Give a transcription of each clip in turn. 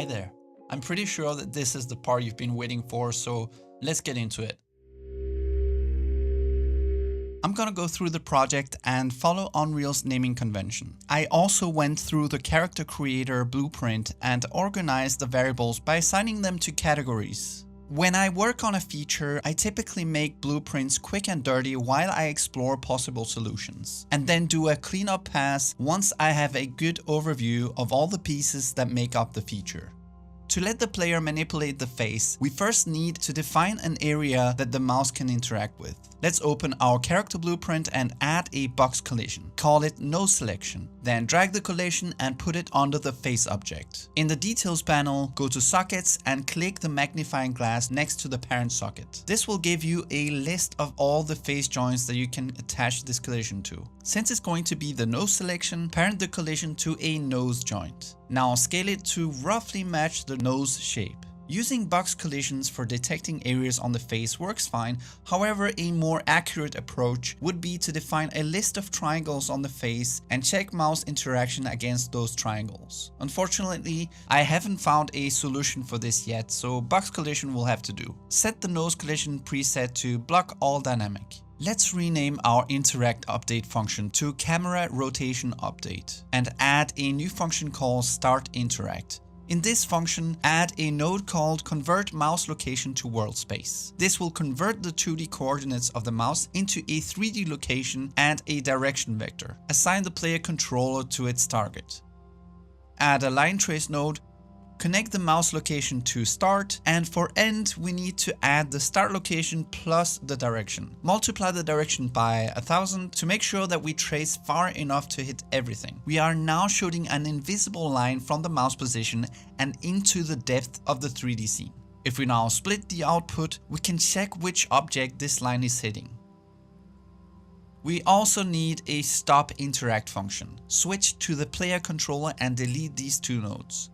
Hi there. I'm pretty sure that this is the part you've been waiting for, so let's get into it. I'm gonna go through the project and follow Unreal's naming convention. I also went through the character creator blueprint and organized the variables by assigning them to categories. When I work on a feature, I typically make blueprints quick and dirty while I explore possible solutions, and then do a cleanup pass once I have a good overview of all the pieces that make up the feature. To let the player manipulate the face, we first need to define an area that the mouse can interact with. Let's open our character blueprint and add a box collision. Call it nose selection. Then drag the collision and put it under the face object. In the details panel, go to sockets and click the magnifying glass next to the parent socket. This will give you a list of all the face joints that you can attach this collision to. Since it's going to be the nose selection, parent the collision to a nose joint. Now scale it to roughly match the nose shape. Using box collisions for detecting areas on the face works fine, however a more accurate approach would be to define a list of triangles on the face and check mouse interaction against those triangles. Unfortunately, I haven't found a solution for this yet, so box collision will have to do. Set the nose collision preset to block all dynamic. Let's rename our interact update function to camera rotation update and add a new function called start interact. In this function, add a node called convert mouse location to world space. This will convert the 2D coordinates of the mouse into a 3D location and a direction vector. Assign the player controller to its target. Add a line trace node. Connect the mouse location to start, and for end we need to add the start location plus the direction. Multiply the direction by 1000 to make sure that we trace far enough to hit everything. We are now shooting an invisible line from the mouse position and into the depth of the 3D scene. If we now split the output, we can check which object this line is hitting. We also need a stop interact function. Switch to the player controller and delete these two nodes.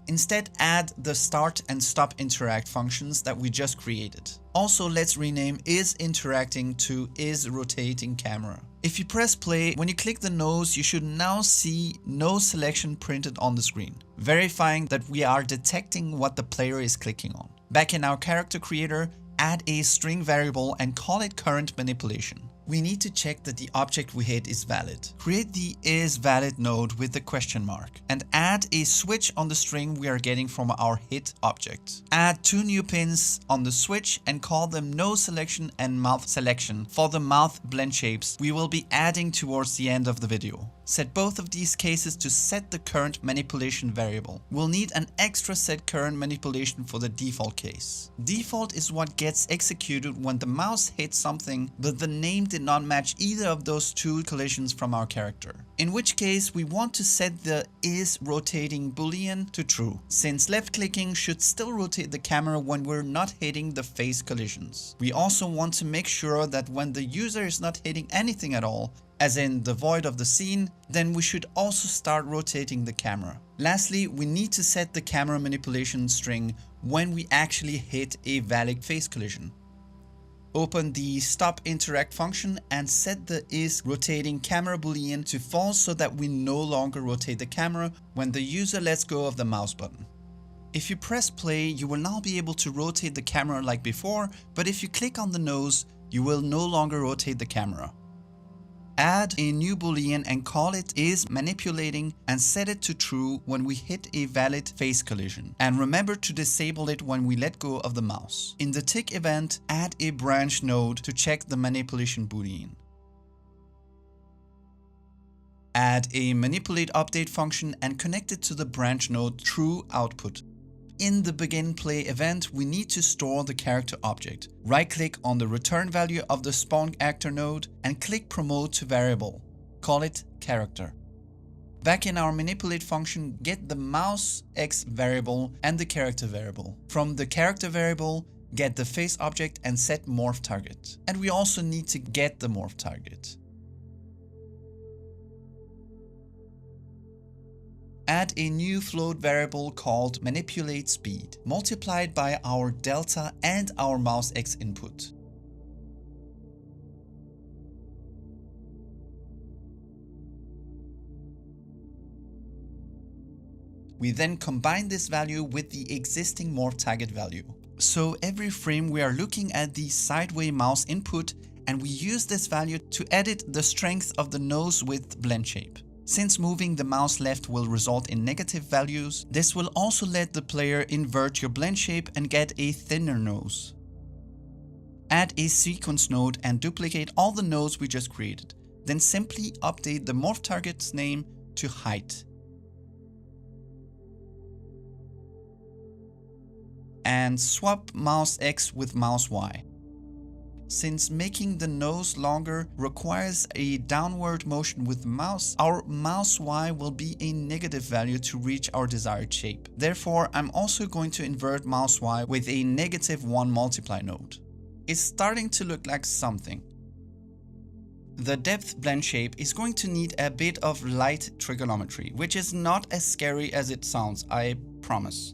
Instead, add the start and stop interact functions that we just created. Also, let's rename is interacting to is rotating camera. If you press play, when you click the nose, you should now see nose selection printed on the screen, verifying that we are detecting what the player is clicking on. Back in our character creator, add a string variable and call it current manipulation. We need to check that the object we hit is valid. Create the isValid node with the question mark and add a switch on the string we are getting from our hit object. Add two new pins on the switch and call them nose selection and mouth selection for the mouth blend shapes we will be adding towards the end of the video. Set both of these cases to set the current manipulation variable. We'll need an extra set current manipulation for the default case. Default is what gets executed when the mouse hits something but the name did not match either of those two collisions from our character. In which case we want to set the is rotating boolean to true, since left clicking should still rotate the camera when we're not hitting the face collisions. We also want to make sure that when the user is not hitting anything at all, as in the void of the scene, then we should also start rotating the camera. Lastly, we need to set the camera manipulation string when we actually hit a valid face collision. Open the stop interact function and set the is rotating camera boolean to false so that we no longer rotate the camera when the user lets go of the mouse button. If you press play, you will now be able to rotate the camera like before, but if you click on the nose, you will no longer rotate the camera. Add a new boolean and call it is manipulating and set it to true when we hit a valid face collision. And remember to disable it when we let go of the mouse. In the tick event, add a branch node to check the manipulation boolean. Add a manipulate update function and connect it to the branch node true output. In the begin play event, we need to store the character object. Right-click on the return value of the spawn actor node and click promote to variable. Call it character. Back in our manipulate function, get the mouse X variable and the character variable. From the character variable, get the face object and set morph target. And we also need to get the morph target. Add a new float variable called manipulate speed, multiplied by our delta and our mouse X input. We then combine this value with the existing morph target value. So every frame we are looking at the sideways mouse input, and we use this value to edit the strength of the nose width blend shape. Since moving the mouse left will result in negative values, this will also let the player invert your blend shape and get a thinner nose. Add a sequence node and duplicate all the nodes we just created. Then simply update the morph target's name to height. And swap mouse X with mouse Y. Since making the nose longer requires a downward motion with the mouse, our mouse Y will be a negative value to reach our desired shape. Therefore, I'm also going to invert mouse Y with a -1 multiply node. It's starting to look like something. The depth blend shape is going to need a bit of light trigonometry, which is not as scary as it sounds, I promise.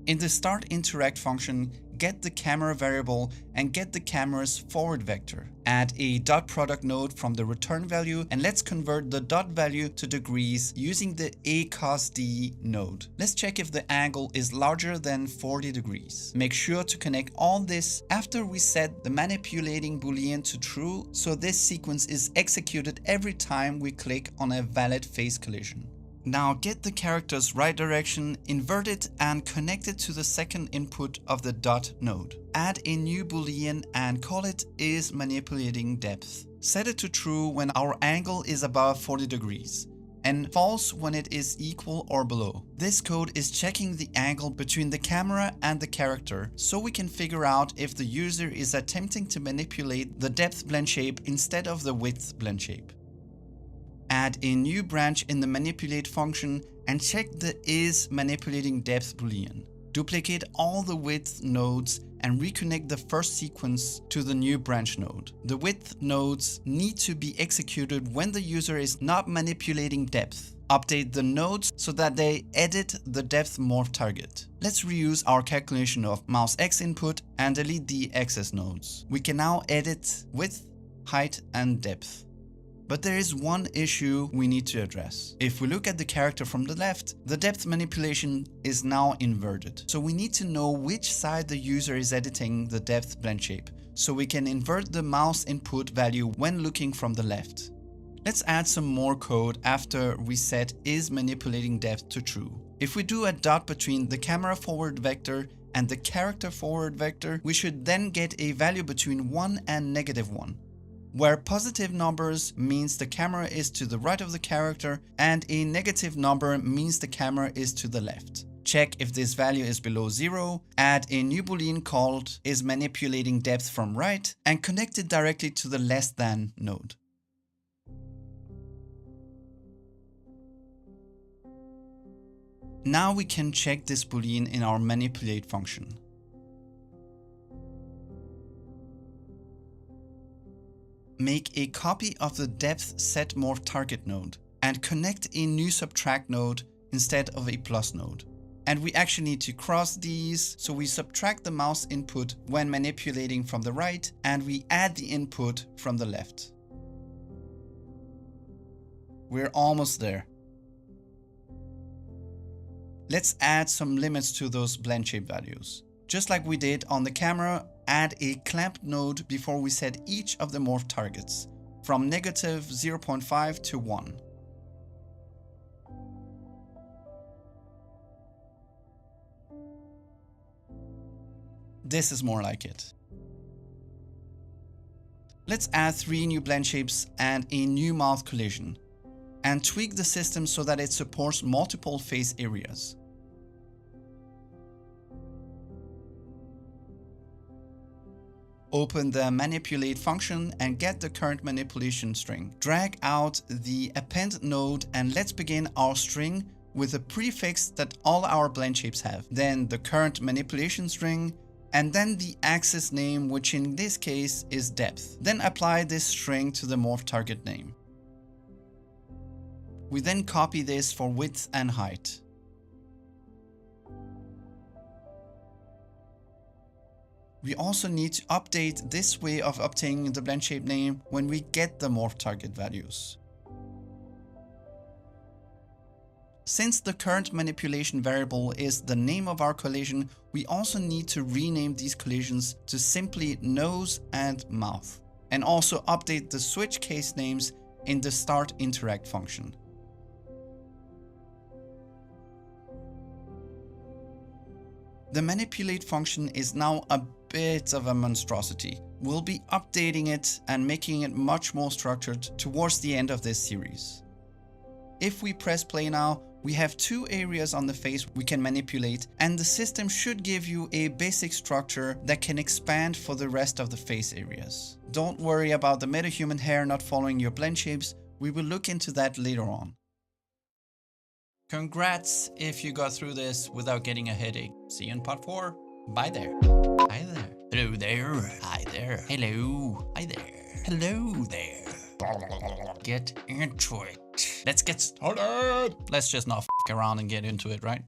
In the start interact function, get the camera variable and get the camera's forward vector. Add a dot product node from the return value, and let's convert the dot value to degrees using the a cos d node. Let's check if the angle is larger than 40 degrees. Make sure to connect all this after we set the manipulating boolean to true, so this sequence is executed every time we click on a valid face collision. Now get the character's right direction, invert it and connect it to the second input of the dot node. Add a new boolean and call it is manipulating depth. Set it to true when our angle is above 40 degrees and false when it is equal or below. This code is checking the angle between the camera and the character, so we can figure out if the user is attempting to manipulate the depth blend shape instead of the width blend shape. Add a new branch in the manipulate function and check the is manipulating depth boolean. Duplicate all the width nodes and reconnect the first sequence to the new branch node. The width nodes need to be executed when the user is not manipulating depth. Update the nodes so that they edit the depth morph target. Let's reuse our calculation of mouse X input and delete the excess nodes. We can now edit width, height and depth. But there is one issue we need to address. If we look at the character from the left, the depth manipulation is now inverted. So we need to know which side the user is editing the depth blend shape, so we can invert the mouse input value when looking from the left. Let's add some more code after we set is manipulating depth to true. If we do a dot between the camera forward vector and the character forward vector, we should then get a value between 1 and -1. Where positive numbers means the camera is to the right of the character and a negative number means the camera is to the left. Check if this value is below 0, add a new boolean called is manipulating depth from right and connect it directly to the less than node. Now we can check this boolean in our manipulate function. Make a copy of the depth set morph target node and connect a new subtract node instead of a plus node. And we actually need to cross these, so we subtract the mouse input when manipulating from the right and we add the input from the left. We're almost there. Let's add some limits to those blend shape values. Just like we did on the camera, add a clamp node before we set each of the morph targets from -0.5 to 1. This is more like it. Let's add 3 new blend shapes and a new mouth collision and tweak the system so that it supports multiple face areas. Open the manipulate function and get the current manipulation string. Drag out the append node and let's begin our string with a prefix that all our blend shapes have. Then the current manipulation string and then the axis name, which in this case is depth. Then apply this string to the morph target name. We then copy this for width and height. We also need to update this way of obtaining the blend shape name when we get the morph target values. Since the current manipulation variable is the name of our collision, we also need to rename these collisions to simply nose and mouth, and also update the switch case names in the start interact function. The manipulate function is now a bit of a monstrosity. We'll be updating it and making it much more structured towards the end of this series. If we press play now, we have two areas on the face we can manipulate, and the system should give you a basic structure that can expand for the rest of the face areas. Don't worry about the metahuman hair not following your blend shapes, we will look into that later on. Congrats if you got through this without getting a headache. See you in part 4. Bye there. Hi there. Hello there. Hi there. Hello. Hi there. Hello there. Get into it. Let's get started. Let's just not f around and get into it, right?